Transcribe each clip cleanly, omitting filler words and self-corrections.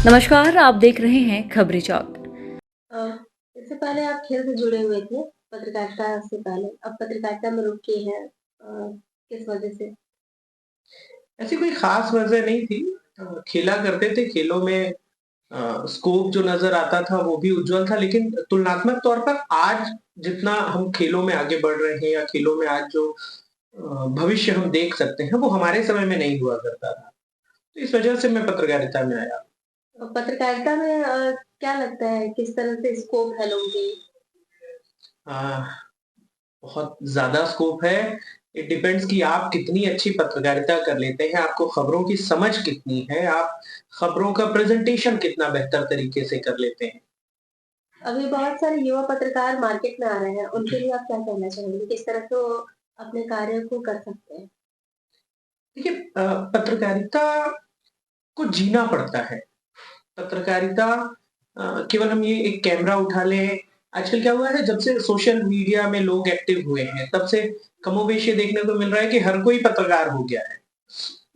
नमस्कार, आप देख रहे हैं खबरी चौक। अ, इससे पहले आप खेल से जुड़े हुए थे, पत्रकारिता से पहले, अब पत्रकारिता में रुके हैं किस वजह से? ऐसी कोई ख़ास वजह नहीं थी। खेला करते थे, खेलों में स्कोप जो नज़र आता था वो भी उज्ज्वल था, लेकिन तुलनात्मक तौर पर आज जितना हम खेलों में आगे बढ़ रहे हैं या खेलों में आज जो भविष्य हम देख सकते हैं, वो हमारे समय में नहीं हुआ करता था। तो इस वजह से मैं पत्रकारिता में आया। पत्रकारिता में क्या लगता है किस तरह से स्कोप है लोगों के? अ, बहुत ज़्यादा स्कोप है। इट डिपेंड्स कि आप कितनी अच्छी पत्रकारिता कर लेते हैं, आपको खबरों की समझ कितनी है, आप खबरों का प्रेज़ेंटेशन कितना बेहतर तरीके से कर लेते हैं। अभी बहुत सारे युवा पत्रकार मार्केट में आ रहे हैं, उनके लिए आप क्या कहना चाहेंगे? किस तरह से वो अपने कार्य को कर सकते हैं? देखिए पत्रकारिता को जीना पड़ता है। पत्रकारिता केवल हम ये एक कैमरा उठा लें। आजकल क्या हुआ है, जब से सोशल मीडिया में लोग एक्टिव हुए हैं, तब से कमोबेश ये देखने को मिल रहा है कि हर कोई पत्रकार हो गया है।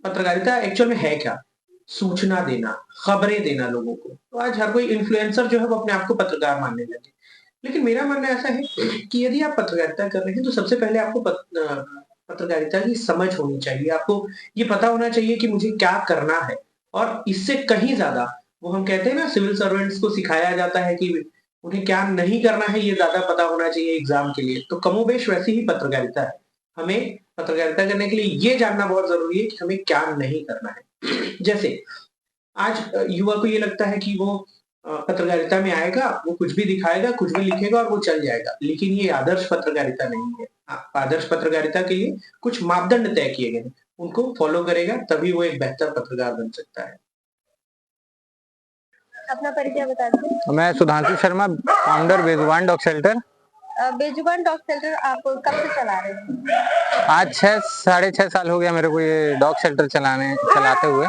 पत्रकारिता एक्चुअल में है क्या? सूचना देना, खबरें देना लोगों को। तो आज हर कोई इन्फ्लुएंसर जो है वो अपने आप को पत्रकार मानने लगे। लेकिन मेरा मानना ऐसा है कि यदि आप पत्रकारिता कर रहे हैं तो सबसे पहले आपको पत्रकारिता की समझ होनी चाहिए। आपको ये पता होना चाहिए कि मुझे क्या करना है, और इससे कहीं ज़्यादा वो हम कहते हैं ना, सिविल सर्वेंट्स को सिखाया जाता है कि उन्हें क्या नहीं करना है, ये ज़्यादा पता होना चाहिए एग्ज़ाम के लिए। तो कमोबेश वैसी ही पत्रकारिता है। हमें पत्रकारिता करने के लिए ये जानना बहुत ज़रूरी है कि हमें क्या नहीं करना है। जैसे आज युवा को ये लगता है कि वो पत्रकारिता में आएगा, वो कुछ भी दिखाएगा, कुछ भी लिखेगा और वो चल जाएगा। लेकिन ये आदर्श पत्रकारिता नहीं है। आदर्श पत्रकारिता के लिए कुछ मापदंड तय किए गए हैं। उनको फॉलो करेगा तभी वो एक बेहतर पत्रकार बन सकता है। अपना परिचय बता दीजिए। मैं Sudhanshu Sharma, founder Bezubaan dog shelter. Bezubaan dog shelter आप कब से चला रहे हैं? आज 6 साढ़े 6 साल हो गया मेरे को ये डॉग शेल्टर चलाते हुए।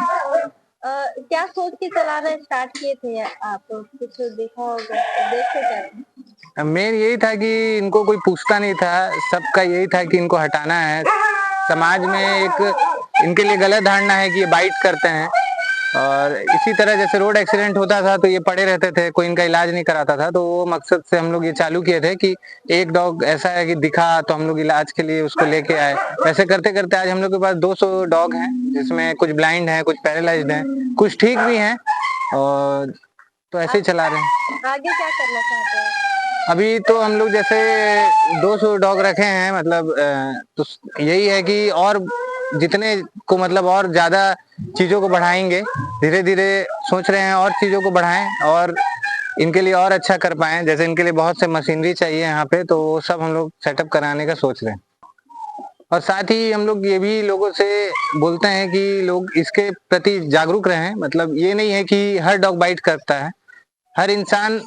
क्या सोच के चलाना स्टार्ट किए थे आप? कुछ देखा होगा, देख के क्या? मेन यही था कि इनको कोई पूछता नहीं था, सबका यही था कि इनको हटाना है। समाज में एक इनके लिए गलत धारणा है कि ये बाइट करते हैं, और इसी तरह जैसे रोड एक्सीडेंट होता था तो ये पड़े रहते थे, कोई इनका इलाज नहीं कराता था। तो वो मकसद से हम लोग ये चालू किए थे कि एक डॉग ऐसा है कि दिखा तो हम लोग इलाज के लिए उसको लेके आए। ऐसे करते करते आज हम लोग के पास 200 डॉग हैं, जिसमें कुछ ब्लाइंड हैं, कुछ पैरालाइज्ड हैं, कुछ ठीक भी हैं, और तो ऐसे ही चला रहे हैं। आगे क्या करना चाहते हैं? अभी तो हम लोग जैसे 200 डॉग रखे हैं, मतलब तो यही है कि और जितने को मतलब और ज्यादा चीजों को बढ़ाएंगे, धीरे धीरे सोच रहे हैं और चीजों को बढ़ाएं और इनके लिए और अच्छा कर पाएं। जैसे इनके लिए बहुत से मशीनरी चाहिए यहाँ पे, तो वो सब हम लोग सेटअप कराने का सोच रहे हैं। और साथ ही हम लोग ये भी लोगों से बोलते हैं कि लोग इसके प्रति जागरूक रहें। मतलब ये नहीं है कि हर डॉग बाइट करता है, हर इंसान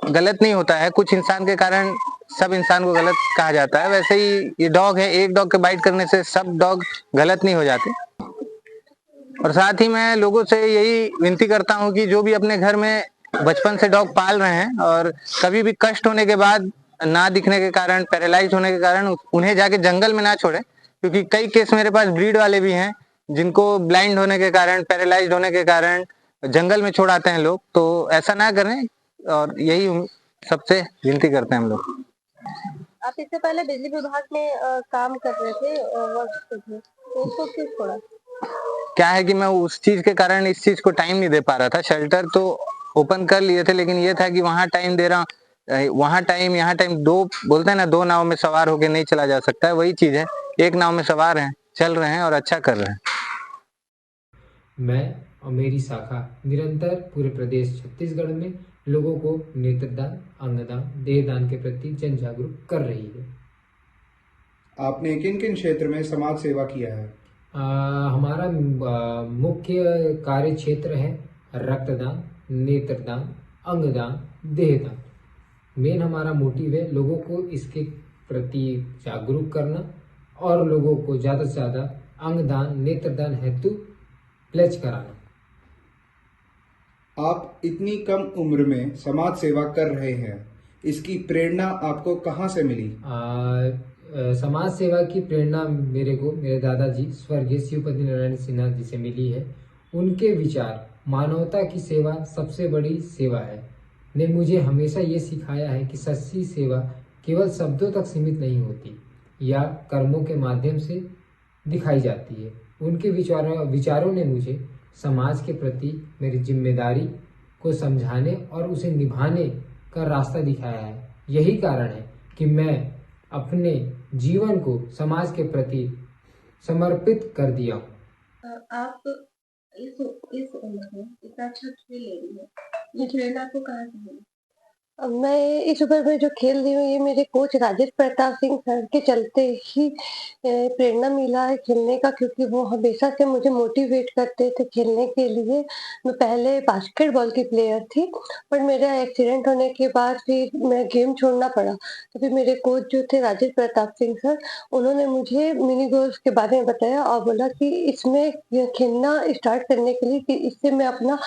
गलत नहीं होता है, कुछ इंसान के कारण सब इंसान को गलत कहा जाता है। वैसे ही ये डॉग है, एक डॉग के बाइट करने से सब डॉग गलत नहीं हो जाते। और साथ ही मैं लोगों से यही विनती करता हूँ कि जो भी अपने घर में बचपन से डॉग पाल रहे हैं और कभी भी कष्ट होने के बाद, ना दिखने के कारण, पैरालाइज होने के कारण उन्हें जाके जंगल में ना छोड़े, क्योंकि कई केस मेरे पास ब्रीड वाले भी हैं जिनको ब्लाइंड होने के कारण, पैरालाइज होने के कारण जंगल में छोड़ाते हैं लोग। तो ऐसा ना करें, और यही सबसे विनती करते हैं हम लोग। आप इससे पहले बिजली विभाग में काम कर रहे थे, वर्क पे थे, तो उसको क्यों छोड़ा? क्या है कि मैं उस चीज के कारण इस चीज को टाइम नहीं दे पा रहा था। शेल्टर तो ओपन कर लिए थे, लेकिन ये था कि वहां टाइम दे रहा हूँ, वहां टाइम यहाँ टाइम, दो बोलते हैं ना, दो नाव में सवार होके नहीं चला जा सकता है। वही चीज है, एक नाव में सवार हैं, चल रहे हैं और अच्छा कर रहे हैं। मैं और मेरी शाखा निरंतर पूरे प्रदेश छत्तीसगढ़ में लोगों को नेत्रदान, अंगदान, देहदान के प्रति जन जागरूक कर रही है। आपने किन किन क्षेत्र में समाज सेवा किया है? हमारा मुख्य कार्य क्षेत्र है रक्तदान, नेत्रदान, अंगदान, देहदान। मेन हमारा मोटिव है लोगों को इसके प्रति जागरूक करना और लोगों को ज़्यादा से ज़्यादा अंगदान, नेत्रदान हेतु प्लेज कराना। आप इतनी कम उम्र में समाज सेवा कर रहे हैं, इसकी प्रेरणा आपको कहाँ से मिली? समाज सेवा की प्रेरणा मेरे को मेरे दादाजी स्वर्गीय शिवपति नारायण सिन्हा जी से मिली है। उनके विचार मानवता की सेवा सबसे बड़ी सेवा है ने मुझे हमेशा ये सिखाया है कि सच्ची सेवा केवल शब्दों तक सीमित नहीं होती या कर्मों के माध्यम से दिखाई जाती है। उनके विचारों ने मुझे समाज के प्रति मेरी जिम्मेदारी को समझाने और उसे निभाने का रास्ता दिखाया है। यही कारण है कि मैं अपने जीवन को समाज के प्रति समर्पित कर दिया हूँ। आप इस उम्र में इतना अच्छा खेल ले रही है, ये प्रेरणा आपको कहाँ से मिली? मैं इस उम्र में जो खेल रही हूँ ये मेरे कोच राजेश प्रताप सिंह सर के चलते ही प्रेरणा मिला है खेलने का, क्योंकि वो हमेशा से मुझे मोटिवेट करते थे खेलने के लिए। मैं पहले बास्केटबॉल की प्लेयर थी, पर मेरा एक्सीडेंट होने के बाद फिर मैं गेम छोड़ना पड़ा। तो फिर मेरे कोच जो थे राजेश प्रताप सिंह सर, उन्होंने मुझे मिनी गोल्फ के बारे में बताया और बोला कि इसमें ये खेलना स्टार्ट करने के लिए कि इससे मैं अपना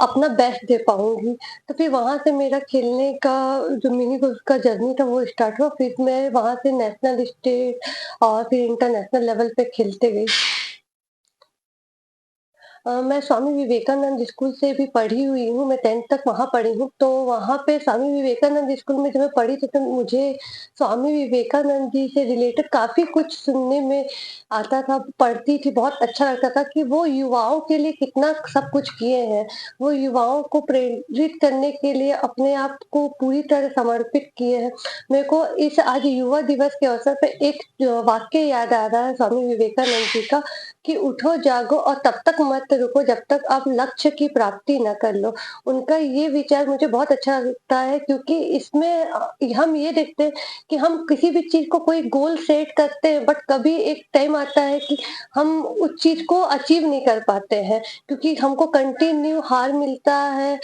अपना बेस्ट दे पाऊँगी। तो फिर वहाँ से मेरा खेलने का जो मिनी गोल्फ का जर्नी था वो स्टार्ट हुआ। फिर मैं वहाँ से नेशनल, स्टेट और फिर इंटरनेशनल लेवल पे खेलते गई। मैं स्वामी विवेकानंद स्कूल से भी पढ़ी हुई हूँ, मैं 10th तक वहाँ पढ़ी हूँ। तो वहाँ पे स्वामी विवेकानंद स्कूल में जब मैं पढ़ी थी तो मुझे स्वामी विवेकानंद जी से रिलेटेड काफ़ी कुछ सुनने में आता था, पढ़ती थी, बहुत अच्छा लगता था कि वो युवाओं के लिए कितना सब कुछ किए हैं। वो युवाओं को प्रेरित करने के लिए अपने आप को पूरी तरह समर्पित किए हैं। मेरे को इस आज युवा दिवस के अवसर पे एक वाक्य याद आ रहा है स्वामी विवेकानंद जी का, कि उठो जागो और तब तक मत रुको जब तक आप लक्ष्य की प्राप्ति न कर लो। उनका ये विचार मुझे बहुत अच्छा लगता है, क्योंकि इसमें हम ये देखते हैं कि हम किसी भी चीज़ को कोई गोल सेट करते हैं, बट कभी एक टाइम आता है कि हम उस चीज़ को अचीव नहीं कर पाते हैं, क्योंकि हमको कंटिन्यू हार मिलता है,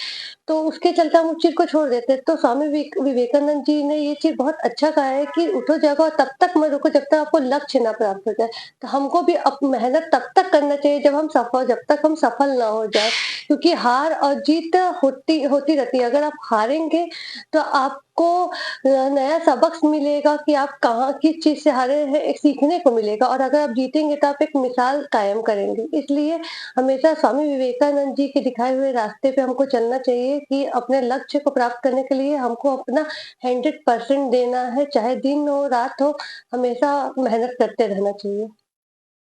तो उसके चलते हम उस चीज़ को छोड़ देते हैं। तो स्वामी विवेकानंद जी ने ये चीज़ बहुत अच्छा कहा है कि उठो जागो और तब तक मत रुको जब तक आपको लक्ष्य ना प्राप्त हो जाए। तो हमको भी मेहनत तब तक करना चाहिए जब तक हम सफल ना हो जाए, क्योंकि हार और जीत होती होती रहती है। अगर आप हारेंगे तो आपको नया सबक मिलेगा कि आप कहाँ किस चीज़ से हारे हैं, एक सीखने को मिलेगा, और अगर आप जीतेंगे तो आप एक मिसाल कायम करेंगे। इसलिए हमेशा स्वामी विवेकानंद जी के दिखाए हुए रास्ते पे हमको चलना चाहिए कि अपने लक्ष्य को प्राप्त करने के लिए हमको अपना 100% देना है, चाहे दिन हो, रात हो, हमेशा मेहनत करते रहना चाहिए।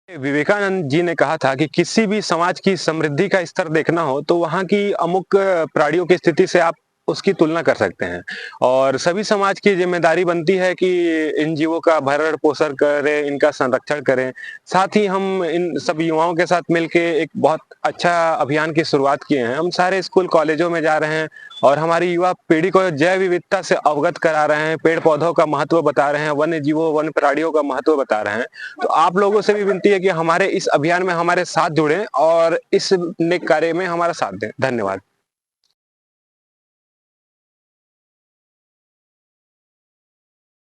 विवेकानंद जी ने कहा था कि किसी भी समाज की समृद्धि का स्तर देखना हो तो वहाँ की अमुक प्राणियों की स्थिति से आप उसकी तुलना कर सकते हैं और सभी समाज की जिम्मेदारी बनती है कि इन जीवों का भरण पोषण करें, इनका संरक्षण करें। साथ ही हम इन सब युवाओं के साथ मिलके एक बहुत अच्छा अभियान की शुरुआत किए हैं। हम सारे स्कूल कॉलेजों में जा रहे हैं और हमारी युवा पीढ़ी को जैव विविधता से अवगत करा रहे हैं, पेड़ पौधों का महत्व बता रहे हैं, वन्य जीवों वन्य प्राणियों का महत्व बता रहे हैं। तो आप लोगों से भी विनती है कि हमारे इस अभियान में हमारे साथ जुड़ें और इस नेक कार्य में हमारा साथ दें। धन्यवाद।